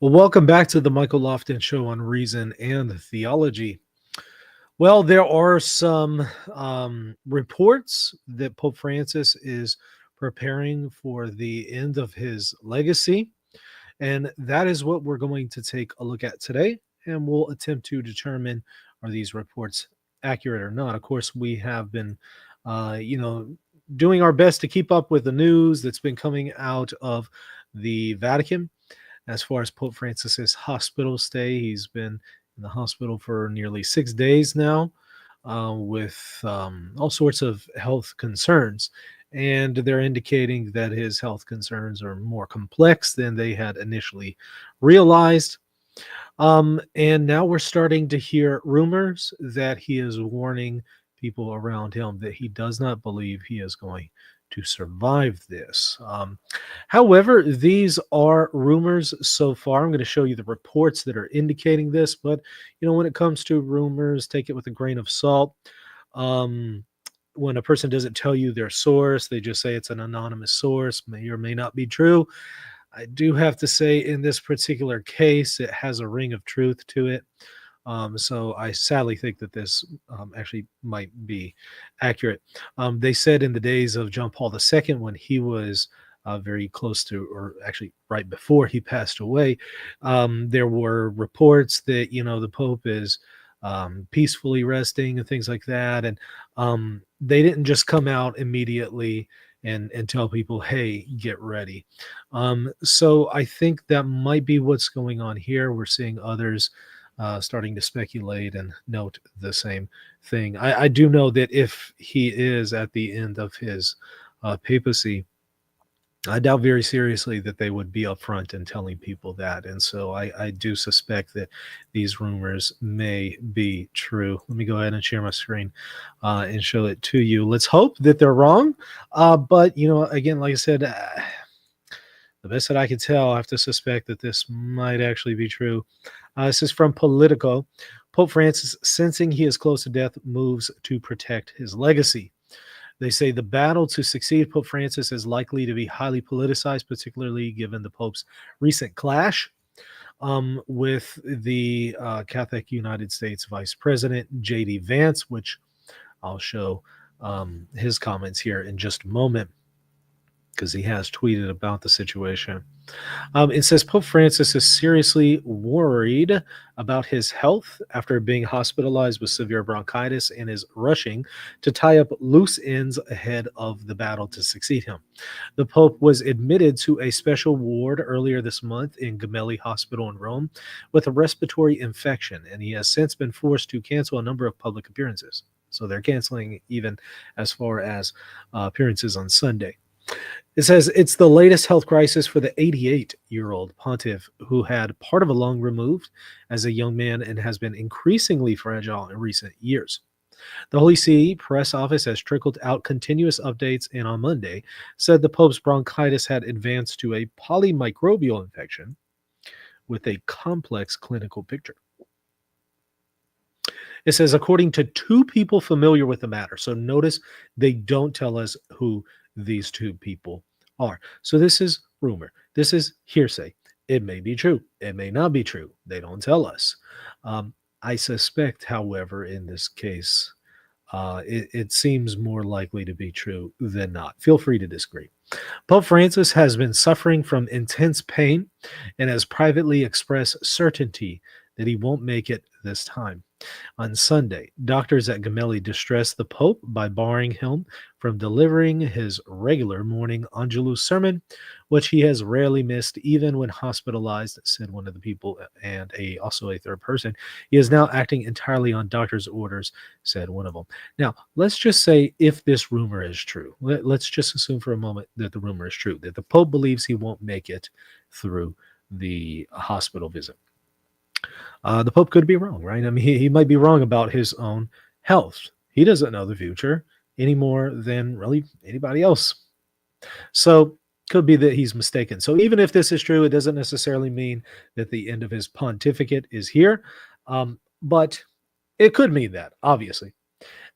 Well, welcome back to the Michael Lofton Show on Reason and Theology. Well, there are some reports that Pope Francis is preparing for the end of his legacy, and that is what we're going to take a look at today, and we'll attempt to determine are these reports accurate or not. Of course, we have been, uh, you know, doing our best to keep up with the news that's been coming out of the Vatican as far as Pope Francis's hospital stay. He's been in the hospital for nearly 6 days now with all sorts of health concerns. And they're indicating that his health concerns are more complex than they had initially realized. And now we're starting to hear rumors that he is warning people around him that he does not believe he is going to survive this. However, these are rumors so far. I'm going to show you the reports that are indicating this, but when it comes to rumors, take it with a grain of salt. When a person doesn't tell you their source, they just say it's an anonymous source, may or may not be true. I do have to say, in this particular case, it has a ring of truth to it. So I sadly think that this actually might be accurate. They said in the days of John Paul II, when he was very close to, or actually right before he passed away, there were reports that, the Pope is peacefully resting and things like that. And they didn't just come out immediately and tell people, hey, get ready. So I think that might be what's going on here. We're seeing others starting to speculate and note the same thing. I do know that if he is at the end of his papacy, I doubt very seriously that they would be upfront in telling people that. And so I do suspect that these rumors may be true. Let me go ahead and share my screen and show it to you. Let's hope that they're wrong. But, again, like I said, the best that I can tell, I have to suspect that this might actually be true. This is from Politico. Pope Francis, sensing he is close to death, moves to protect his legacy. They say the battle to succeed Pope Francis is likely to be highly politicized, particularly given the Pope's recent clash with the Catholic United States Vice President, J.D. Vance, which I'll show his comments here in just a moment, because he has tweeted about the situation. It says Pope Francis is seriously worried about his health after being hospitalized with severe bronchitis and is rushing to tie up loose ends ahead of the battle to succeed him. The Pope was admitted to a special ward earlier this month in Gemelli Hospital in Rome with a respiratory infection, and he has since been forced to cancel a number of public appearances. So they're canceling even as far as appearances on Sunday. It says it's the latest health crisis for the 88-year-old pontiff, who had part of a lung removed as a young man and has been increasingly fragile in recent years. The Holy See press office has trickled out continuous updates and on Monday said the Pope's bronchitis had advanced to a polymicrobial infection with a complex clinical picture. It says, according to two people familiar with the matter. So notice they don't tell us who these two people are. So this is rumor. This is hearsay. It may be true. It may not be true. They don't tell us. I suspect, however, in this case, it seems more likely to be true than not. Feel free to disagree. Pope Francis has been suffering from intense pain and has privately expressed certainty that he won't make it this time. On Sunday, doctors at Gemelli distressed the Pope by barring him from delivering his regular morning Angelus sermon, which he has rarely missed, even when hospitalized, said one of the people, and also a third person. He is now acting entirely on doctor's orders, said one of them. Now, let's just say if this rumor is true, let's just assume for a moment that the rumor is true, that the Pope believes he won't make it through the hospital visit. The Pope could be wrong, right? I mean, he might be wrong about his own health. He doesn't know the future any more than really anybody else. So could be that he's mistaken. So even if this is true, it doesn't necessarily mean that the end of his pontificate is here. But it could mean that, obviously.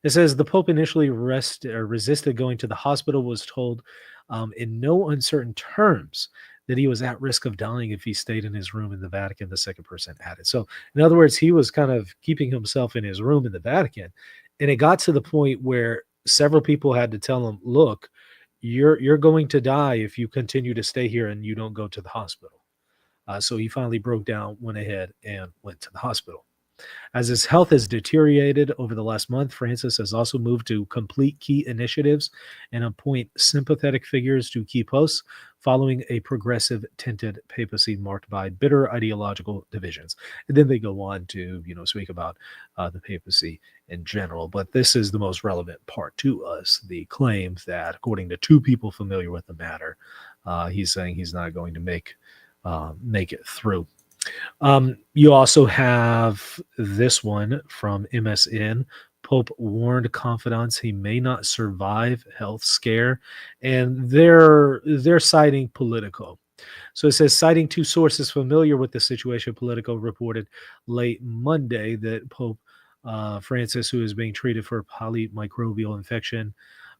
It says the Pope initially resisted going to the hospital, was told in no uncertain terms that he was at risk of dying if he stayed in his room in the Vatican, the second person added. So, in other words, he was kind of keeping himself in his room in the Vatican. And it got to the point where several people had to tell him, look, you're going to die if you continue to stay here and you don't go to the hospital. So he finally broke down, went ahead, and went to the hospital. As his health has deteriorated over the last month, Francis has also moved to complete key initiatives and appoint sympathetic figures to key posts following a progressive tinted papacy marked by bitter ideological divisions. And then they go on to, speak about the papacy in general. But this is the most relevant part to us, the claim that, according to two people familiar with the matter, he's saying he's not going to make it through. You also have this one from MSN. Pope warned Confidants he may not survive health scare, and they're citing Politico. So it says, citing two sources familiar with the situation, Politico reported late Monday that Pope Francis, who is being treated for polymicrobial infection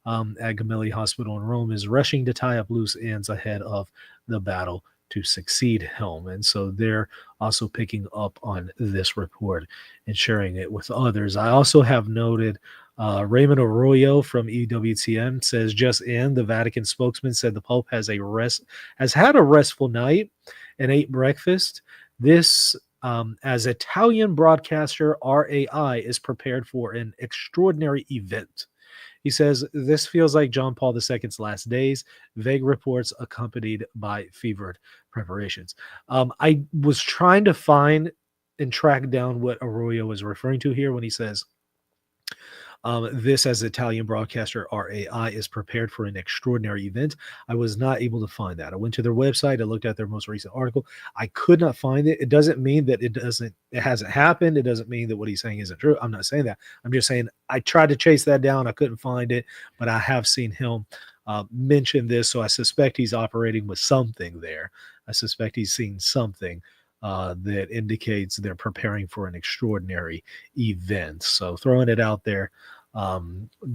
at Gemelli Hospital in Rome, is rushing to tie up loose ends ahead of the battle to succeed him. And so they're also picking up on this report and sharing it with others. I also have noted Raymond Arroyo from EWTN says, just in, the Vatican spokesman said the Pope has had a restful night and ate breakfast. This, as Italian broadcaster RAI is prepared for an extraordinary event. He says, this feels like John Paul II's last days, vague reports accompanied by fevered preparations. I was trying to find and track down what Arroyo was referring to here when he says, this, as Italian broadcaster RAI is prepared for an extraordinary event. I was not able to find that. I went to their website. I looked at their most recent article. I could not find it. It doesn't mean that it hasn't happened. It doesn't mean that what he's saying isn't true. I'm not saying that. I'm just saying I tried to chase that down. I couldn't find it, but I have seen him mention this. So I suspect he's operating with something there. I suspect he's seen something that indicates they're preparing for an extraordinary event. So throwing it out there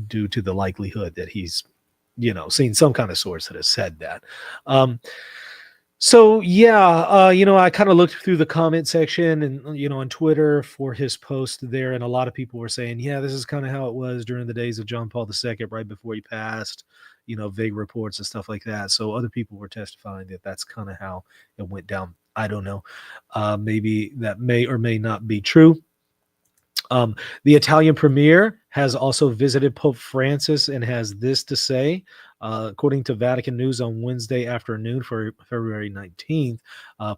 due to the likelihood that he's, seen some kind of source that has said that. I kind of looked through the comment section and, on Twitter for his post there. And a lot of people were saying, yeah, this is kind of how it was during the days of John Paul II, right before he passed, vague reports and stuff like that. So other people were testifying that that's kind of how it went down. I don't know. Maybe that may or may not be true. The Italian premier has also visited Pope Francis and has this to say. According to Vatican News on Wednesday afternoon for February 19th,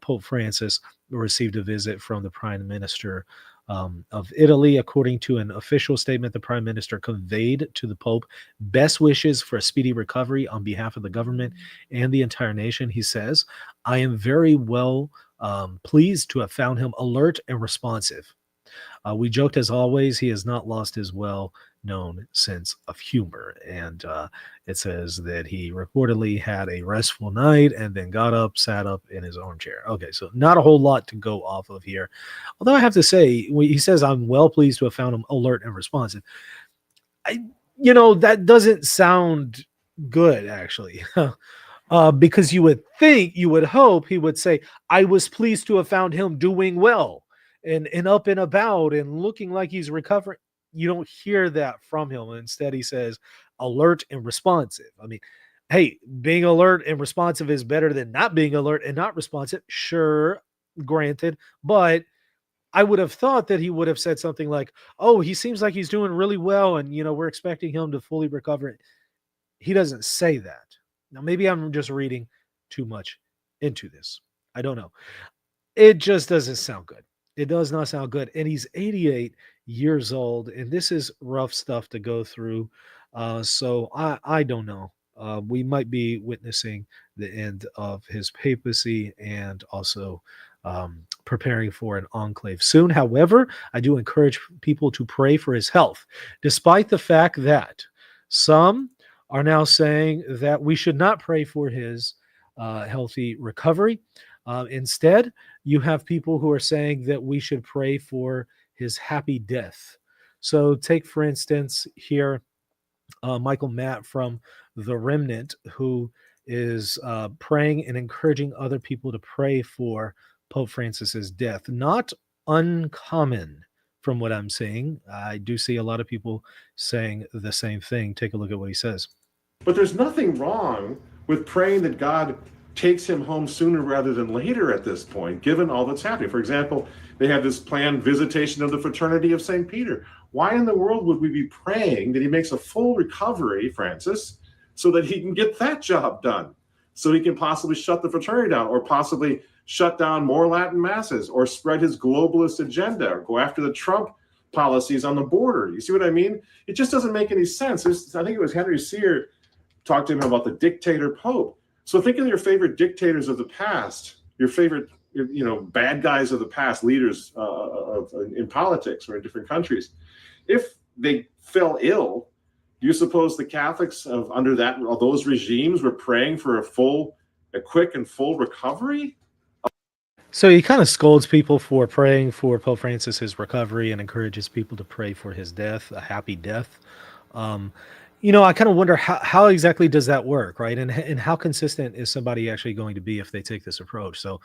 Pope Francis received a visit from the Prime Minister of Italy. According to an official statement, the Prime Minister conveyed to the Pope best wishes for a speedy recovery on behalf of the government and the entire nation. He says, I am very well pleased to have found him alert and responsive. We joked, as always, he has not lost his well-known sense of humor. And it says that he reportedly had a restful night and then got up, sat up in his armchair. Okay, so not a whole lot to go off of here. Although I have to say, when he says, I'm well pleased to have found him alert and responsive, that doesn't sound good, actually. Because you would hope he would say, I was pleased to have found him doing well and up and about and looking like he's recovering. You don't hear that from him. Instead, he says alert and responsive. I mean, hey, being alert and responsive is better than not being alert and not responsive. Sure, granted. But I would have thought that he would have said something like, oh, he seems like he's doing really well. And, we're expecting him to fully recover. He doesn't say that. Now, maybe I'm just reading too much into this. I don't know. It just doesn't sound good. It does not sound good. And he's 88 years old, and this is rough stuff to go through. So I don't know. We might be witnessing the end of his papacy and also preparing for an enclave soon. However, I do encourage people to pray for his health, despite the fact that some are now saying that we should not pray for his healthy recovery. Instead, you have people who are saying that we should pray for his happy death. So take, for instance, here, Michael Matt from The Remnant, who is praying and encouraging other people to pray for Pope Francis's death. Not uncommon from what I'm seeing. I do see a lot of people saying the same thing. Take a look at what he says. But there's nothing wrong with praying that God takes him home sooner rather than later at this point, given all that's happening. For example, they have this planned visitation of the Fraternity of St. Peter. Why in the world would we be praying that he makes a full recovery, Francis, so that he can get that job done? So he can possibly shut the fraternity down, or possibly shut down more Latin masses, or spread his globalist agenda, or go after the Trump policies on the border. You see what I mean? It just doesn't make any sense. I think it was Henry Sear talked to him about the dictator pope. So think of your favorite dictators of the past, your favorite, bad guys of the past, leaders in politics or in different countries. If they fell ill, do you suppose the Catholics under those regimes were praying for a quick and full recovery? So he kind of scolds people for praying for Pope Francis's recovery and encourages people to pray for his death, a happy death. I kind of wonder how exactly does that work, right? And how consistent is somebody actually going to be if they take this approach? So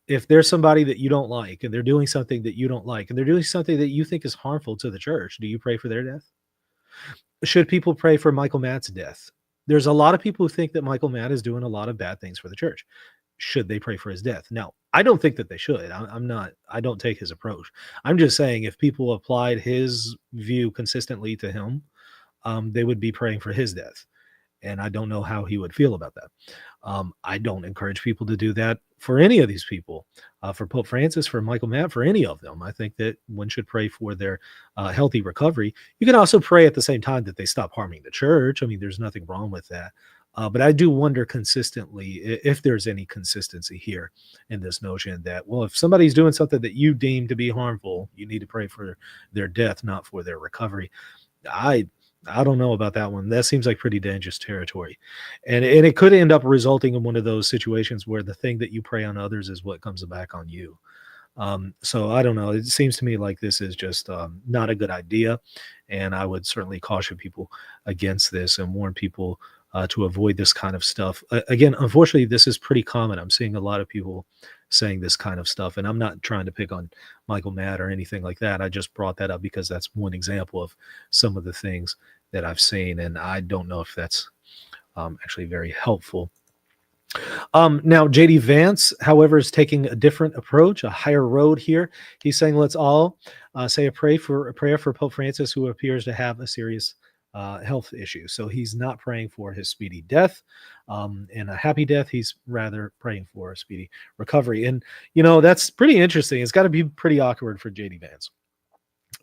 if there's somebody that you don't like and they're doing something that you don't like and they're doing something that you think is harmful to the church, do you pray for their death? Should people pray for Michael Matt's death? There's a lot of people who think that Michael Matt is doing a lot of bad things for the church. Should they pray for his death? Now, I don't think that they should. I don't take his approach. I'm just saying if people applied his view consistently to him, they would be praying for his death. And I don't know how he would feel about that. I don't encourage people to do that for any of these people, for Pope Francis, for Michael Matt, for any of them. I think that one should pray for their healthy recovery. You can also pray at the same time that they stop harming the church. I mean, there's nothing wrong with that. But I do wonder consistently if there's any consistency here in this notion that, well, if somebody's doing something that you deem to be harmful, you need to pray for their death, not for their recovery. I don't know about that one. That seems like pretty dangerous territory. And it could end up resulting in one of those situations where the thing that you pray on others is what comes back on you. So I don't know. It seems to me like this is just not a good idea. And I would certainly caution people against this and warn people to avoid this kind of stuff. Again, unfortunately, this is pretty common. I'm seeing a lot of people saying this kind of stuff, and I'm not trying to pick on Michael Matt or anything like that. I just brought that up because that's one example of some of the things that I've seen, and I don't know if that's actually very helpful. Now, JD Vance, however, is taking a different approach, a higher road here. He's saying, let's all say a prayer for Pope Francis, who appears to have a serious health issue. So he's not praying for his speedy death and a happy death. He's rather praying for a speedy recovery. And, that's pretty interesting. It's got to be pretty awkward for JD Vance.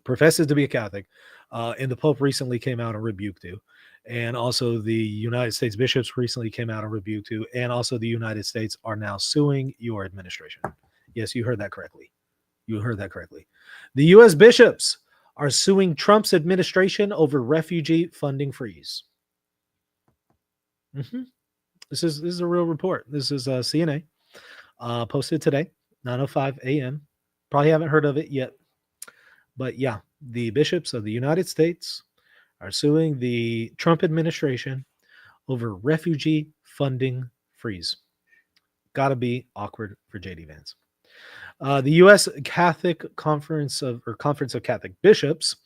Professes to be a Catholic, and the Pope recently came out and rebuked you. And also the United States bishops recently came out and rebuked you. And also the United States are now suing your administration. Yes, you heard that correctly. The U.S. bishops are suing Trump's administration over refugee funding freeze. This is a real report. This is CNA posted today, 9:05 a.m. Probably haven't heard of it yet. But yeah, the bishops of the United States are suing the Trump administration over refugee funding freeze. Gotta be awkward for JD Vance. The U.S. Catholic Conference of Catholic Bishops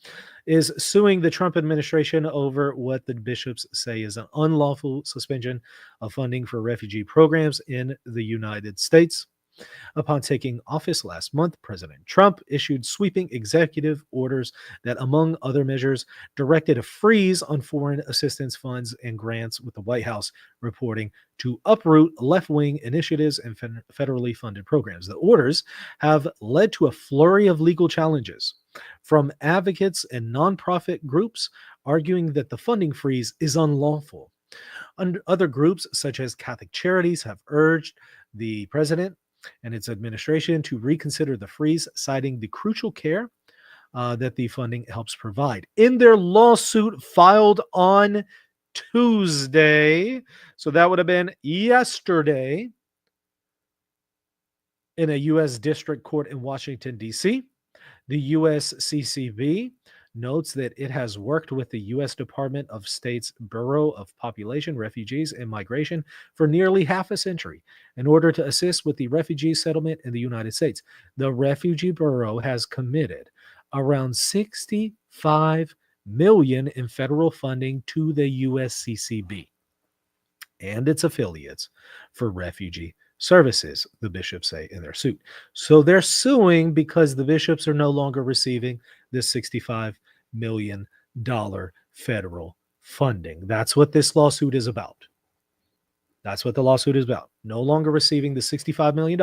is suing the Trump administration over what the bishops say is an unlawful suspension of funding for refugee programs in the United States. Upon taking office last month, President Trump issued sweeping executive orders that, among other measures, directed a freeze on foreign assistance funds and grants, with the White House reporting to uproot left-wing initiatives and federally funded programs. The orders have led to a flurry of legal challenges from advocates and nonprofit groups arguing that the funding freeze is unlawful. Other groups, such as Catholic Charities, have urged the president and its administration to reconsider the freeze, citing the crucial care that the funding helps provide. In their lawsuit filed on Tuesday, so that would have been yesterday, in a U.S. district court in Washington, D.C., the USCCB notes that it has worked with the U.S. Department of State's Bureau of Population, Refugees, and Migration for nearly half a century in order to assist with the refugee settlement in the United States. The Refugee Bureau has committed around $65 million in federal funding to the USCCB and its affiliates for refugee services, the bishops say in their suit. So they're suing because the bishops are no longer receiving this $65 million federal funding. That's what this lawsuit is about. That's what the lawsuit is about. No longer receiving the $65 million,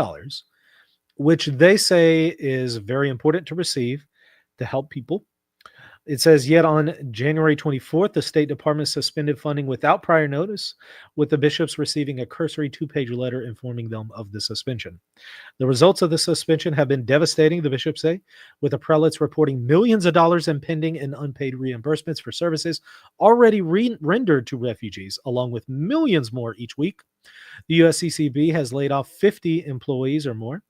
which they say is very important to receive to help people. It says, yet on January 24th, the State Department suspended funding without prior notice, with the bishops receiving a cursory 2-page letter informing them of the suspension. The results of the suspension have been devastating, the bishops say, with the prelates reporting millions of dollars in pending and unpaid reimbursements for services already rendered to refugees, along with millions more each week. The USCCB has laid off 50 employees or more.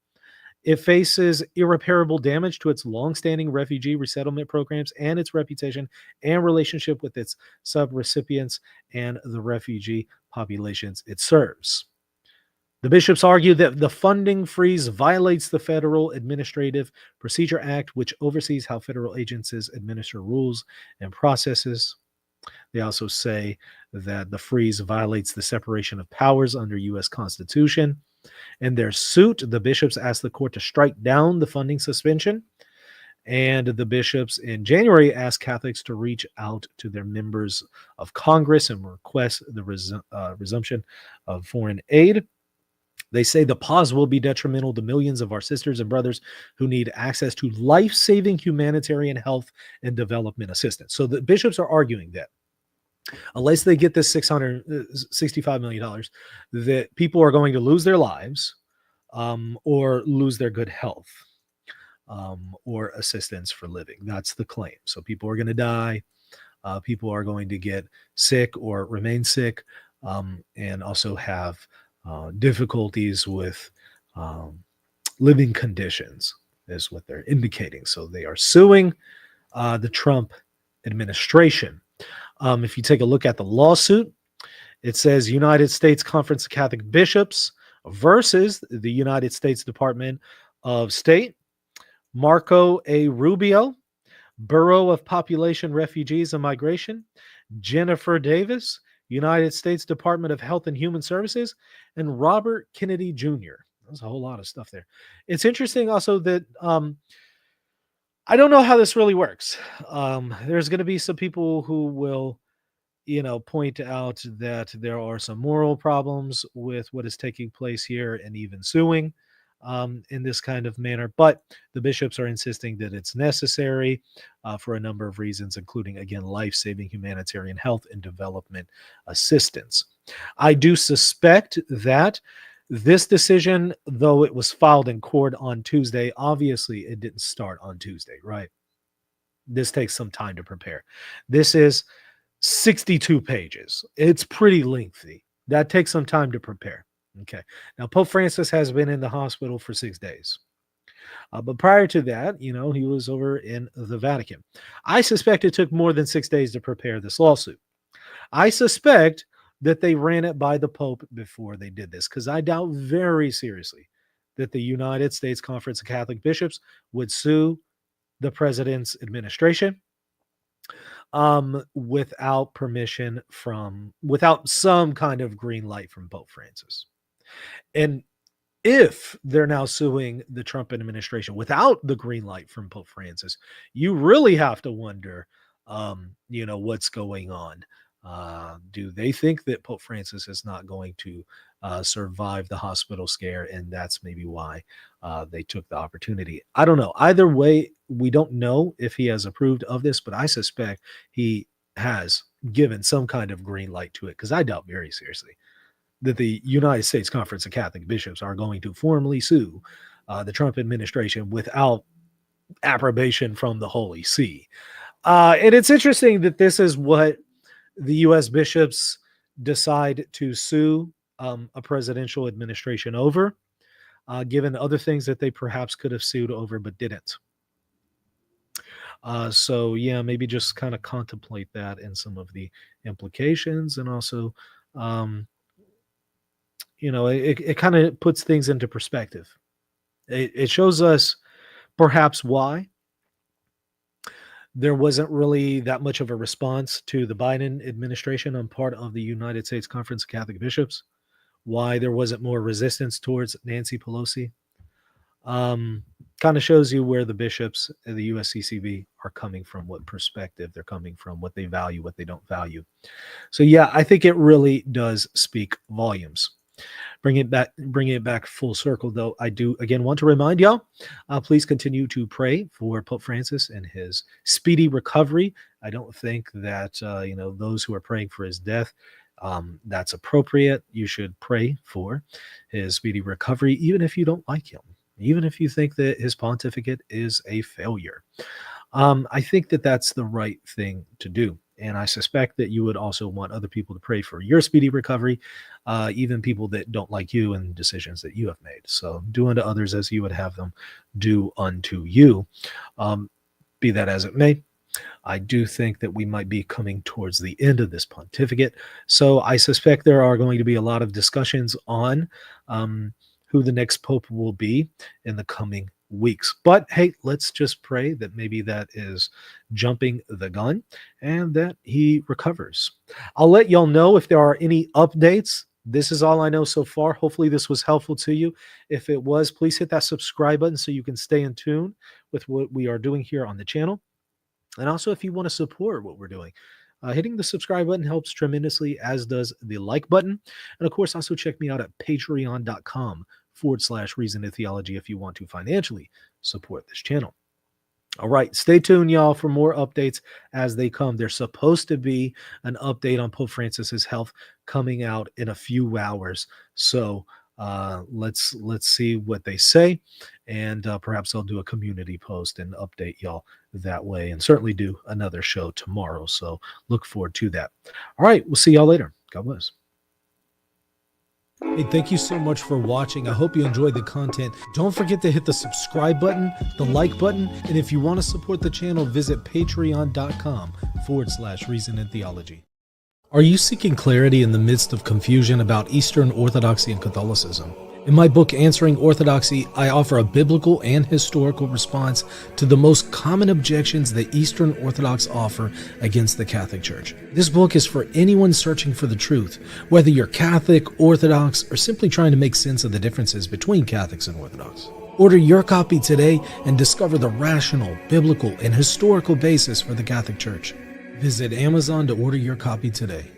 It faces irreparable damage to its longstanding refugee resettlement programs and its reputation and relationship with its subrecipients and the refugee populations it serves. The bishops argue that the funding freeze violates the Federal Administrative Procedure Act, which oversees how federal agencies administer rules and processes. They also say that the freeze violates the separation of powers under U.S. Constitution. In their suit, the bishops asked the court to strike down the funding suspension. And the bishops in January asked Catholics to reach out to their members of Congress and request the resumption of foreign aid. They say the pause will be detrimental to millions of our sisters and brothers who need access to life-saving humanitarian health and development assistance. So the bishops are arguing that unless they get this $665 million, that people are going to lose their lives or lose their good health or assistance for living. That's the claim. So people are going to die. People are going to get sick or remain sick and also have difficulties with living conditions is what they're indicating. So they are suing the Trump administration. If you take a look at the lawsuit, it says United States Conference of Catholic Bishops versus the United States Department of State, Marco A. Rubio, Bureau of Population, Refugees, and Migration, Jennifer Davis, United States Department of Health and Human Services, and Robert Kennedy Jr. There's a whole lot of stuff there. It's interesting also that I don't know how this really works. There's going to be some people who will, point out that there are some moral problems with what is taking place here and even suing in this kind of manner. But the bishops are insisting that it's necessary for a number of reasons, including, again, life-saving humanitarian health and development assistance. I do suspect that this decision, though it was filed in court on Tuesday, obviously it didn't start on Tuesday, right? This takes some time to prepare. This is 62 pages. It's pretty lengthy. That takes some time to prepare. Okay. Now, Pope Francis has been in the hospital for 6 days. But prior to that, he was over in the Vatican. I suspect it took more than 6 days to prepare this lawsuit. I suspect that they ran it by the Pope before they did this, because I doubt very seriously that the United States Conference of Catholic Bishops would sue the president's administration without permission without some kind of green light from Pope Francis. And if they're now suing the Trump administration without the green light from Pope Francis, you really have to wonder, what's going on. Do they think that Pope Francis is not going to survive the hospital scare, and that's maybe why they took the opportunity? I don't know. Either way, we don't know if he has approved of this, but I suspect he has given some kind of green light to it, because I doubt very seriously that the United States Conference of Catholic Bishops are going to formally sue the Trump administration without approbation from the Holy See. And it's interesting that this is what the U.S. bishops decide to sue a presidential administration over, given other things that they perhaps could have sued over but didn't. So yeah, maybe just kind of contemplate that and some of the implications, and also, um, it kind of puts things into perspective. It shows us perhaps why there wasn't really that much of a response to the Biden administration on part of the United States Conference of Catholic Bishops, why there wasn't more resistance towards Nancy Pelosi. Um, Kind of shows you where the bishops of the USCCB are coming from, what perspective they're coming from, what they value, what they don't value. So yeah, I think it really does speak volumes. Bringing it back full circle, though, I do again want to remind y'all, please continue to pray for Pope Francis and his speedy recovery. I don't think that those who are praying for his death, that's appropriate. You should pray for his speedy recovery, even if you don't like him, even if you think that his pontificate is a failure. I think that that's the right thing to do. And I suspect that you would also want other people to pray for your speedy recovery, even people that don't like you and decisions that you have made. So do unto others as you would have them do unto you. Be that as it may, I do think that we might be coming towards the end of this pontificate. So I suspect there are going to be a lot of discussions on who the next pope will be in the coming weeks. But hey, let's just pray that maybe that is jumping the gun and that he recovers. I'll let y'all know if there are any updates. This is all I know so far. Hopefully this was helpful to you. If it was, please hit that subscribe button so you can stay in tune with what we are doing here on the channel. And also, if you want to support what we're doing, hitting the subscribe button helps tremendously, as does the like button. And of course, also check me out at patreon.com/Reason and Theology if you want to financially support this channel. All right, stay tuned, y'all, for more updates as they come. There's supposed to be an update on Pope Francis's health coming out in a few hours. So let's see what they say, and perhaps I'll do a community post and update y'all that way, and certainly do another show tomorrow. So look forward to that. All right, we'll see y'all later. God bless. Hey, thank you so much for watching. I hope you enjoyed the content. Don't forget to hit the subscribe button, the like button, and if you want to support the channel, visit patreon.com/Reason and Theology. Are you seeking clarity in the midst of confusion about Eastern Orthodoxy and Catholicism? In my book, Answering Orthodoxy, I offer a biblical and historical response to the most common objections that Eastern Orthodox offer against the Catholic Church. This book is for anyone searching for the truth, whether you're Catholic, Orthodox, or simply trying to make sense of the differences between Catholics and Orthodox. Order your copy today and discover the rational, biblical, and historical basis for the Catholic Church. Visit Amazon to order your copy today.